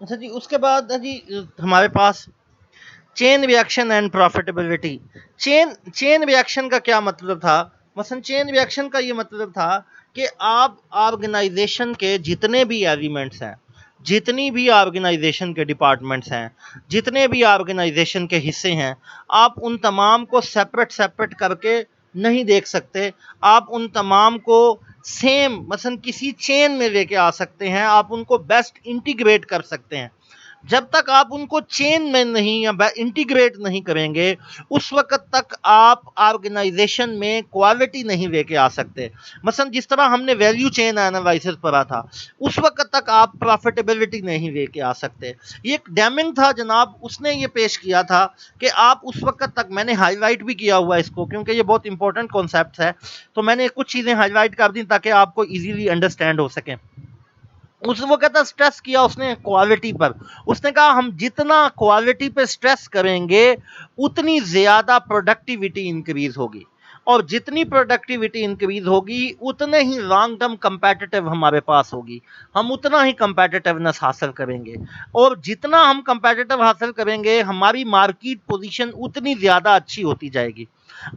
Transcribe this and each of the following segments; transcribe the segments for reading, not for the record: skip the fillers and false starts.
अच्छा जी, उसके बाद जी हमारे पास chain reaction and profitability. Chain reaction का क्या मतलब था? मसलन चेन रिएक्शन का ये मतलब था कि आप ऑर्गेनाइजेशन के जितने भी एलिमेंट्स हैं, जितनी भी ऑर्गेनाइजेशन के डिपार्टमेंट्स हैं, जितने भी ऑर्गेनाइजेशन के हिस्से हैं, आप उन तमाम को सेपरेट सेपरेट करके नहीं देख सकते। आप उन तमाम को सेम मसलन किसी चेन में लेके आ सकते हैं, आप उनको बेस्ट इंटीग्रेट कर सकते हैं। जब तक आप उनको चेन में नहीं या इंटीग्रेट नहीं करेंगे, उस वक्त तक आप ऑर्गेनाइजेशन में क्वालिटी नहीं लेके आ सकते। मसलन जिस तरह हमने वैल्यू चेन एनालिसिस पढ़ा था, उस वक्त तक आप प्रॉफिटेबिलिटी नहीं लेके आ सकते। ये एक डेमिंग था जनाब, उसने ये पेश किया था कि आप उस वक्त तक, मैंने हाईलाइट भी किया हुआ इसको क्योंकि ये बहुत इंपॉर्टेंट कॉन्सेप्ट है, तो मैंने कुछ चीज़ें हाईलाइट कर दी ताकि आपको इजीली अंडरस्टैंड हो सके। उस वो कहता स्ट्रेस किया उसने क्वालिटी पर। उसने कहा हम जितना क्वालिटी पे स्ट्रेस करेंगे, उतनी ज्यादा प्रोडक्टिविटी इंक्रीज होगी, और जितनी प्रोडक्टिविटी इंक्रीज होगी उतने ही लॉन्ग टर्म कंपेटिटिव हमारे पास होगी, हम उतना ही कंपेटिटिवनेस हासिल करेंगे, और जितना हम कंपेटिटिव हासिल करेंगे हमारी मार्केट पोजीशन उतनी ज्यादा अच्छी होती जाएगी।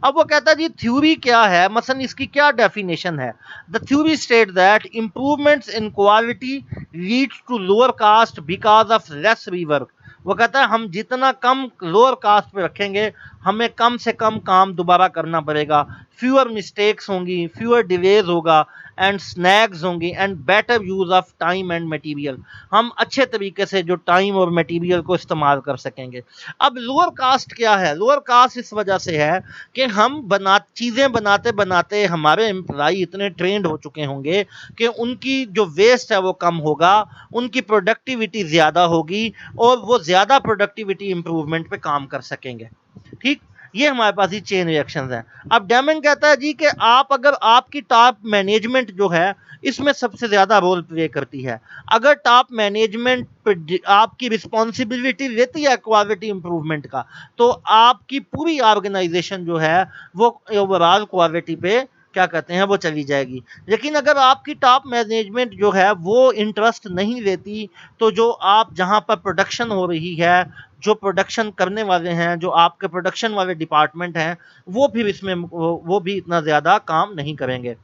अब वो कहता है जी थ्योरी क्या है, मसलन इसकी क्या डेफिनेशन है? The theory state that improvements in quality leads to lower cost because of less rework. वो कहता है हम जितना कम लोअर कास्ट पे रखेंगे, हमें कम से कम काम दोबारा करना पड़ेगा, फ्यूअर मिस्टेक्स होंगी, फ्यूअर डिलेज होगा, एंड स्नैग्स होंगी, and better use of time and material. हम अच्छे तरीके से जो टाइम और मटेरियल को इस्तेमाल कर सकेंगे। अब लोअर कास्ट क्या है? लोअर कास्ट इस वजह से है कि हम चीज़ें बनाते बनाते हमारे एम्प्लॉय इतने ट्रेंड हो चुके होंगे कि उनकी जो वेस्ट है वो कम होगा, उनकी प्रोडक्टिविटी ज़्यादा होगी, और वो ज़्यादा प्रोडक्टिविटी इंप्रूवमेंट पे काम कर सकेंगे। ठीक, ये हमारे पास ही चेन रिएक्शंस हैं। अब डेमिंग कहता है जी कि आप अगर आपकी टॉप मैनेजमेंट जो है इसमें सबसे ज्यादा रोल प्ले करती है, अगर टॉप मैनेजमेंट आपकी रिस्पॉन्सिबिलिटी लेती है क्वालिटी इंप्रूवमेंट का, तो आपकी पूरी ऑर्गेनाइजेशन जो है वो ओवरऑल क्वालिटी पे क्या कहते हैं वो चली जाएगी। लेकिन अगर आपकी टॉप मैनेजमेंट जो है वो इंटरेस्ट नहीं लेती, तो जो आप जहां पर प्रोडक्शन हो रही है, जो प्रोडक्शन करने वाले हैं, जो आपके प्रोडक्शन वाले डिपार्टमेंट हैं, वो भी इसमें वो भी इतना ज़्यादा काम नहीं करेंगे।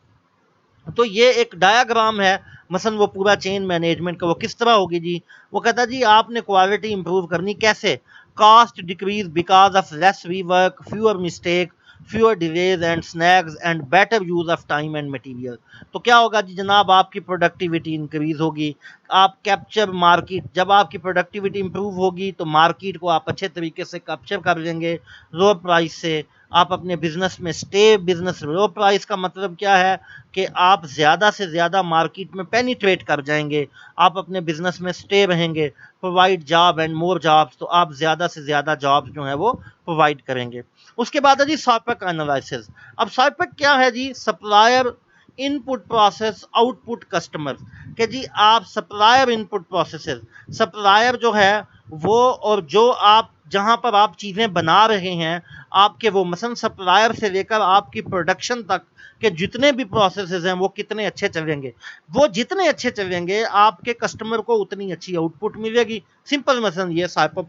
तो ये एक डायाग्राम है, मसलन वो पूरा चेन मैनेजमेंट का, वो किस तरह होगी जी? वो कहता है जी आपने क्वालिटी इंप्रूव करनी कैसे? Cost decrease because of less rework, fewer mistake, fewer delays and SNAGs, and better use of time and material. तो क्या होगा जी जनाब? आपकी प्रोडक्टिविटी इंक्रीज होगी, आप कैप्चर मार्केट, जब आपकी प्रोडक्टिविटी इंप्रूव होगी तो मार्केट को आप अच्छे तरीके से कैप्चर कर लेंगे लो प्राइस से। आप अपने बिजनेस में स्टे, बिजनेस लो प्राइस का मतलब क्या है कि आप ज़्यादा से ज़्यादा मार्केट में पेनिट्रेट कर जाएंगे, आप अपने बिजनेस में स्टे रहेंगे, provide job and more jobs, तो आप ज़्यादा से ज़्यादा जॉब्स जो है वो प्रोवाइड करेंगे। उसके बाद है जी सॉपेक एनालिसिस। अब सॉपेक क्या है जी? Supplier input process output customer. कि जी आप सप्लायर इनपुट प्रोसेसेस, सप्लायर जो है वो, और जो आप जहां पर आप चीज़ें बना रहे हैं, आपके वो मसलन सप्लायर से लेकर आपकी प्रोडक्शन तक के जितने भी प्रोसेसेस हैं वो कितने अच्छे चलेंगे, वो जितने अच्छे चलेंगे आपके कस्टमर को उतनी अच्छी आउटपुट मिलेगी। सिंपल मसलन ये साइपक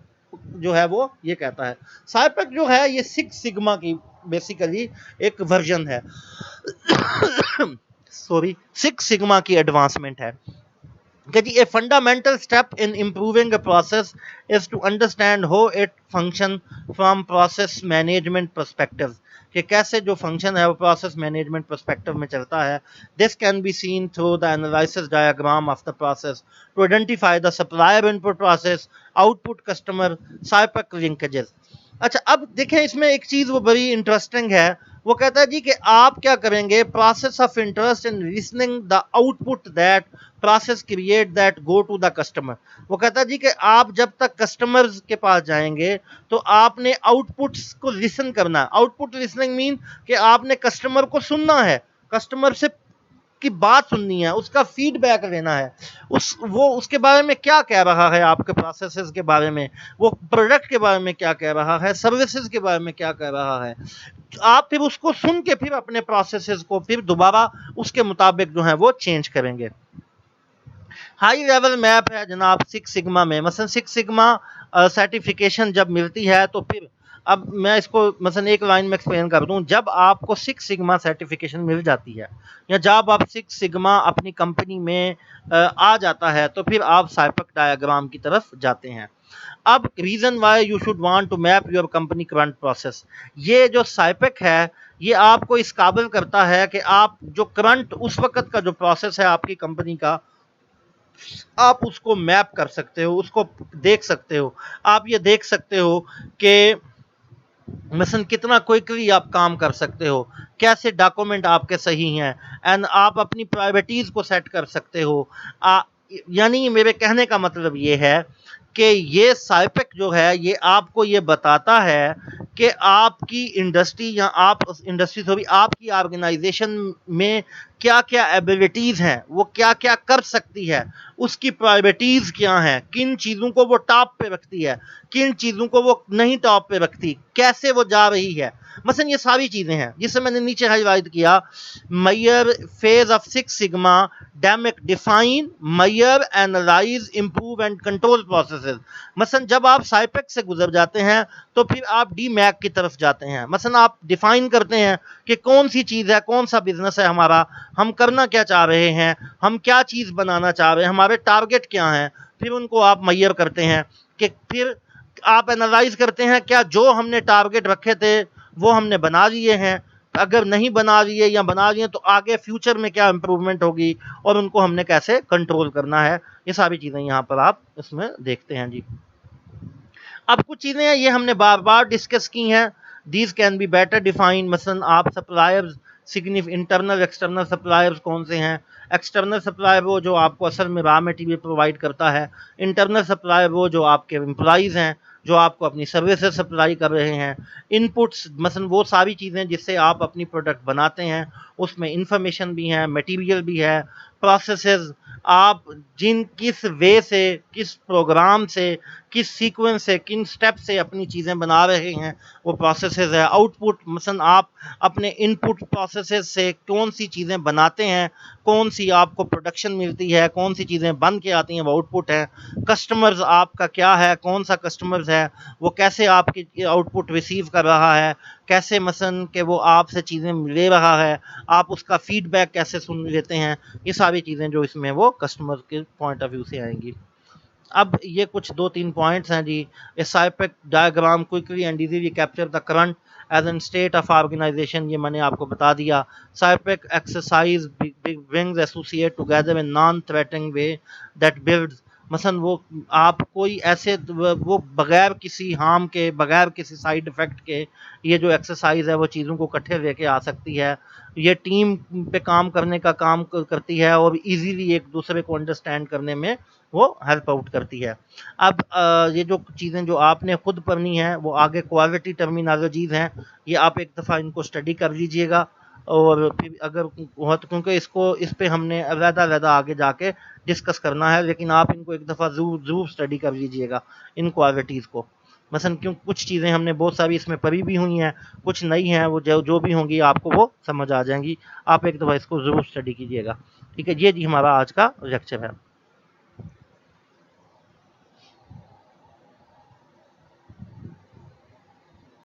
जो है वो ये कहता है। साइपक जो है ये सिक्स सिग्मा की बेसिकली एक वर्जन है, सॉरी, सिक्स सिग्मा की एडवांसमेंट है। A fundamental step in improving a process is to understand how it function from process management perspective। कि कैसे जो फंक्शन है वो प्रोसेस मैनेजमेंट परस्पेक्टिव में चलता है। This can be seen through the analysis diagram of the process to identify the supplier input process, output customer, SIPOC linkages. अच्छा, अब देखें इसमें एक चीज वो बड़ी इंटरेस्टिंग है। वो कहता है जी कि आप क्या करेंगे, process of interest in listening the output that process create that go to the customer. वो कहता है जी कि आप जब तक कस्टमर्स के पास जाएंगे तो आपने आउटपुट्स को लिसन करना है। आउटपुट लिसनिंग मीन कि आपने कस्टमर को सुनना है, कस्टमर से की बात सुननी है, उसका फीडबैक लेना है, वो उसके बारे में क्या कह रहा है, आपके प्रोसेसेस के बारे में, वो प्रोडक्ट के बारे में क्या कह रहा है, सर्विसेज के बारे में क्या कह रहा है। आप फिर उसको सुन के फिर अपने प्रोसेसेस को फिर दोबारा उसके मुताबिक जो है वो चेंज करेंगे। हाई लेवल मैप है जनाब सिक्स सिग्मा में, मसलन सिक्स सिग्मा सर्टिफिकेशन जब मिलती है तो फिर, अब मैं इसको मसलन एक लाइन में एक्सप्लेन कर दूं, जब आपको सिक्स सिग्मा सर्टिफिकेशन मिल जाती है या जब आप सिक्स सिग्मा अपनी कंपनी में आ जाता है तो फिर आप साइपेक डायग्राम की तरफ जाते हैं। अब reason why you should want to map your company current process, ये जो साइपेक है ये आपको इस काबिल करता है कि आप जो करंट उस वक्त का जो प्रोसेस है आपकी कंपनी का, आप उसको मैप कर सकते हो, उसको देख सकते हो। आप ये देख सकते हो कि मसलन कितना क्विकली आप काम कर सकते हो, कैसे डॉक्यूमेंट आपके सही हैं, एंड आप अपनी प्राइवेटीज को सेट कर सकते हो। यानी मेरे कहने का मतलब ये है कि ये साइपेक जो है ये आपको ये बताता है कि आपकी इंडस्ट्री या आप इंडस्ट्री सॉरी आपकी ऑर्गेनाइजेशन में क्या क्या एबिलिटीज हैं, वो क्या क्या कर सकती है, उसकी प्रायोरिटीज क्या हैं, किन चीज़ों को वो टॉप पे रखती है, किन चीज़ों को वो नहीं टॉप पे रखती, कैसे वो जा रही है। मसलन ये सारी चीज़ें हैं जिससे मैंने नीचे हाईलाइट किया, major phase of six sigma DMAIC define measure analyse improve and control processes. मसलन जब आप साइपेक से गुजर जाते हैं तो फिर आप डी मैक की तरफ जाते हैं। मसलन आप डिफाइन करते हैं कि कौन सी चीज़ है, कौन सा बिजनेस है हमारा, हम करना क्या चाह रहे हैं, हम क्या चीज़ बनाना चाह रहे हैं, हमारे टारगेट क्या हैं, फिर उनको आप मैयर करते हैं कि फिर आप एनालाइज करते हैं क्या जो हमने टारगेट रखे थे वो हमने बना लिए हैं, अगर नहीं बना लिए या बना लिए तो आगे फ्यूचर में क्या इंप्रूवमेंट होगी और उनको हमने कैसे कंट्रोल करना है। ये सारी चीज़ें यहाँ पर आप इसमें देखते हैं जी। अब कुछ चीज़ें हैं ये हमने बार बार डिस्कस की हैं, these can be better define. मसलन आप सप्लायर्स सिग्निफ इंटरनल एक्सटर्नल सप्लायर्स कौन से हैं। एक्सटर्नल सप्लायर वो जो आपको असल में रॉ मटेरियल प्रोवाइड करता है, इंटरनल सप्लायर वो जो आपके एम्प्लॉइज़ हैं जो आपको अपनी सर्विसेज सप्लाई कर रहे हैं। इनपुट्स मसलन वो सारी चीज़ें जिससे आप अपनी प्रोडक्ट बनाते हैं, उसमें इंफॉर्मेशन भी है, मटेरियल भी है। प्रोसेसेस आप जिन किस वे से, किस प्रोग्राम से, किस सीक्वेंस से, किन स्टेप से अपनी चीज़ें बना रहे हैं वो प्रोसेसेस है। आउटपुट मसलन आप अपने इनपुट प्रोसेसेस से कौन सी चीज़ें बनाते हैं, कौन सी आपको प्रोडक्शन मिलती है, कौन सी चीज़ें बन के आती हैं वो आउटपुट है। कस्टमर्स आपका क्या है, कौन सा कस्टमर्स है, वो कैसे आपकी आउटपुट रिसीव कर रहा है, कैसे मसलन कि वो आपसे चीज़ें ले रहा है, आप उसका फीडबैक कैसे सुन लेते हैं। ये सारी चीज़ें जो इसमें वो कस्टमर के पॉइंट ऑफ व्यू से आएंगी। अब ये कुछ 2-3 पॉइंट्स हैं जी। A SIPOC diagram quickly and easily capture the current as in state of organization, ये मैंने आपको बता दिया। SIPOC exercise brings associate together in non threatening way that builds. मसलन वो आप कोई ऐसे वो बगैर किसी हार्म के, बगैर किसी साइड इफेक्ट के ये जो एक्सरसाइज है वो चीज़ों को इकट्ठे लेके आ सकती है। ये टीम पे काम करने का काम करती है और इजीली एक दूसरे को अंडरस्टैंड करने में वो हेल्प आउट करती है। अब ये जो चीज़ें जो आपने खुद पढ़नी है वो आगे क्वालिटी टर्मिनोलॉजीज हैं, ये आप एक दफ़ा इनको स्टडी कर लीजिएगा और फिर अगर हुआ तो, क्योंकि इसको इस पे हमने अलग-अलग आगे जाके डिस्कस करना है, लेकिन आप इनको एक दफ़ा ज़रूर स्टडी कर लीजिएगा इन क्वालिटीज़ को। मसलन क्यों कुछ चीज़ें हमने बहुत सारी इसमें पढ़ी भी हुई हैं, कुछ नई हैं, वो जो भी होंगी आपको वो समझ आ जाएंगी। आप एक दफ़ा इसको ज़रूर स्टडी कीजिएगा। ठीक है, ये जी हमारा आज का लेक्चर है।